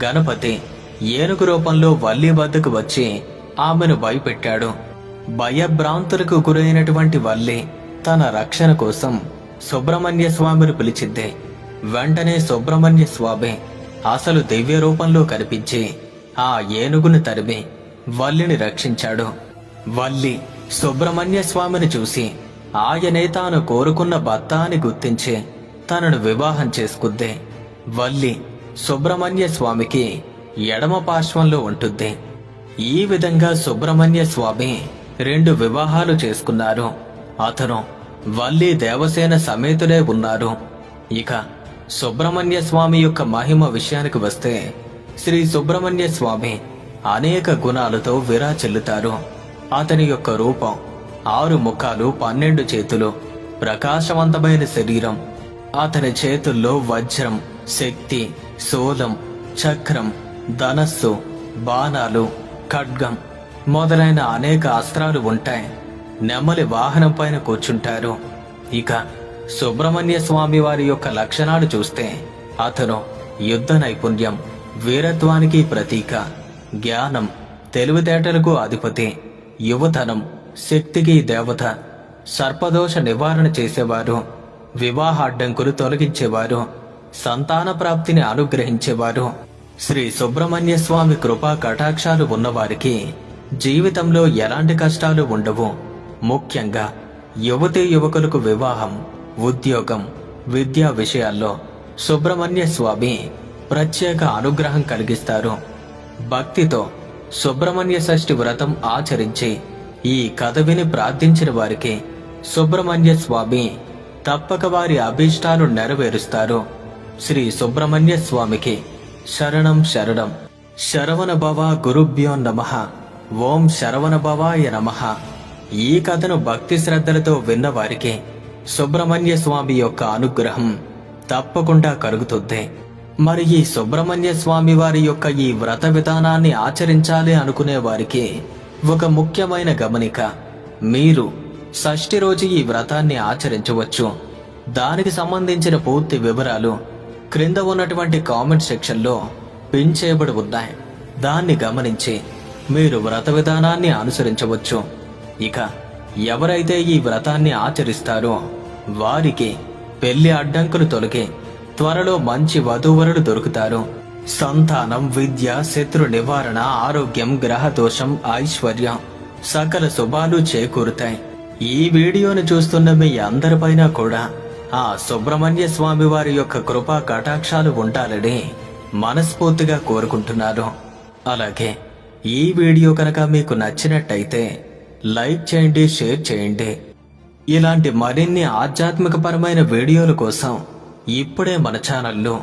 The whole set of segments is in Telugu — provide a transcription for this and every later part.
గణపతి ఏనుగు రూపంలో వల్లి వద్దకు వచ్చి ఆమెను భయపెట్టాడు. భయభ్రాంతులకు గురైనటువంటి వల్లి తన రక్షణ కోసం సుబ్రహ్మణ్య స్వామిని పిలిచింది. వెంటనే సుబ్రహ్మణ్య స్వామి అసలు దివ్య రూపంలో కనిపించి ఆ ఏనుగును తరిమి వల్లిని రక్షించాడు. వల్లి సుబ్రహ్మణ్య స్వామిని చూసి ఆయనే తాను కోరుకున్న భర్త అని గుర్తించి తనను వివాహం చేసుకుంది. వల్లి సుబ్రహ్మణ్య స్వామికి ఎడమ పార్శ్వంలో ఉంటుంది. ఈ విధంగా సుబ్రహ్మణ్య స్వామి 2 వివాహాలు చేసుకున్నారు. అతను వల్లి దేవసేన సమేతుడే ఉన్నారు. ఇక సుబ్రహ్మణ్య స్వామి యొక్క మహిమ విషయానికి వస్తే శ్రీ సుబ్రహ్మణ్య స్వామి అనేక గుణాలతో విరాచిల్లుతారు. అతని యొక్క రూపం 6 ముఖాలు, 12 చేతులు, ప్రకాశవంతమైన శరీరం. అతని చేతుల్లో వజ్రం, శక్తి, శూలం, చక్రం, ధనస్సు, బాణాలు, ఖడ్గం మొదలైన అనేక అస్త్రాలు ఉంటాయి. నెమలి వాహనం పైన కూర్చుంటారు. ఇక సుబ్రహ్మణ్య స్వామి వారి యొక్క లక్షణాలు చూస్తే అతను యుద్ధ నైపుణ్యం, వీరత్వానికి ప్రతీక, జ్ఞానం, తెలివితేటలకు అధిపతి, యువతనం, శక్తికి దేవత, సర్పదోష నివారణ చేసేవారు, వివాహాడ్డంకులు తొలగించేవారు, సంతాన ప్రాప్తిని అనుగ్రహించేవారు. శ్రీ సుబ్రహ్మణ్య స్వామి కృపా కటాక్షాలు ఉన్నవారికి జీవితంలో ఎలాంటి కష్టాలు ఉండవు. ముఖ్యంగా యువతీ యువకులకు వివాహం, ఉద్యోగం, విద్యా విషయాల్లో సుబ్రహ్మణ్య స్వామి ప్రత్యేక అనుగ్రహం కలిగిస్తారు. భక్తితో సుబ్రహ్మణ్య షష్ఠి వ్రతం ఆచరించి ఈ కథ విని ప్రార్థించిన వారికి సుబ్రహ్మణ్య స్వామి తప్పక వారి అభీష్టాలు నెరవేరుస్తారు. శ్రీ సుబ్రహ్మణ్య స్వామికి శరణం శరణం. శరవణ భవ గురుభ్యో నమః. ఓం శరవణ భవాయ నమః. ఈ కథను భక్తి శ్రద్ధలతో విన్నవారికి సుబ్రహ్మణ్య స్వామి యొక్క అనుగ్రహం తప్పకుండా కలుగుతుంది. మరి ఈ సుబ్రహ్మణ్య స్వామి వారి యొక్క ఈ వ్రత విధానాన్ని ఆచరించాలి అనుకునే వారికి ఒక ముఖ్యమైన గమనిక. మీరు షష్ఠి రోజు ఈ వ్రతాన్ని ఆచరించవచ్చు. దానికి సంబంధించిన పూర్తి వివరాలు క్రింద ఉన్నటువంటి కామెంట్ సెక్షన్లో పిన్ చేయబడి ఉన్నాయి. దాన్ని గమనించి మీరు వ్రత విధానాన్ని అనుసరించవచ్చు. ఇక ఎవరైతే ఈ వ్రతాన్ని ఆచరిస్తారో వారికి పెళ్లి అడ్డంకులు తొలగి త్వరలో మంచి వధూవరులు దొరుకుతారు. సంతానం, విద్య, శత్రు నివారణ, ఆరోగ్యం, గ్రహ దోషం, ఐశ్వర్యం, సకల శుభాలు చేకూరుతాయి. ఈ వీడియోను చూస్తున్న మీ అందరిపైన కూడా ఆ సుబ్రహ్మణ్య స్వామి వారి యొక్క కృపా కటాక్షాలు ఉండాలని మనస్ఫూర్తిగా కోరుకుంటున్నాను. అలాగే ఈ వీడియో కనుక మీకు నచ్చినట్టయితే లైక్ చేయండి, షేర్ చేయండి. ఇలాంటి మరిన్ని ఆధ్యాత్మికపరమైన వీడియోల కోసం ఇప్పుడే మన ఛానల్ను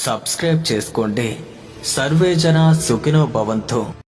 సబ్స్క్రైబ్ చేసుకోండి. సర్వే జన సుఖినో భవంతు.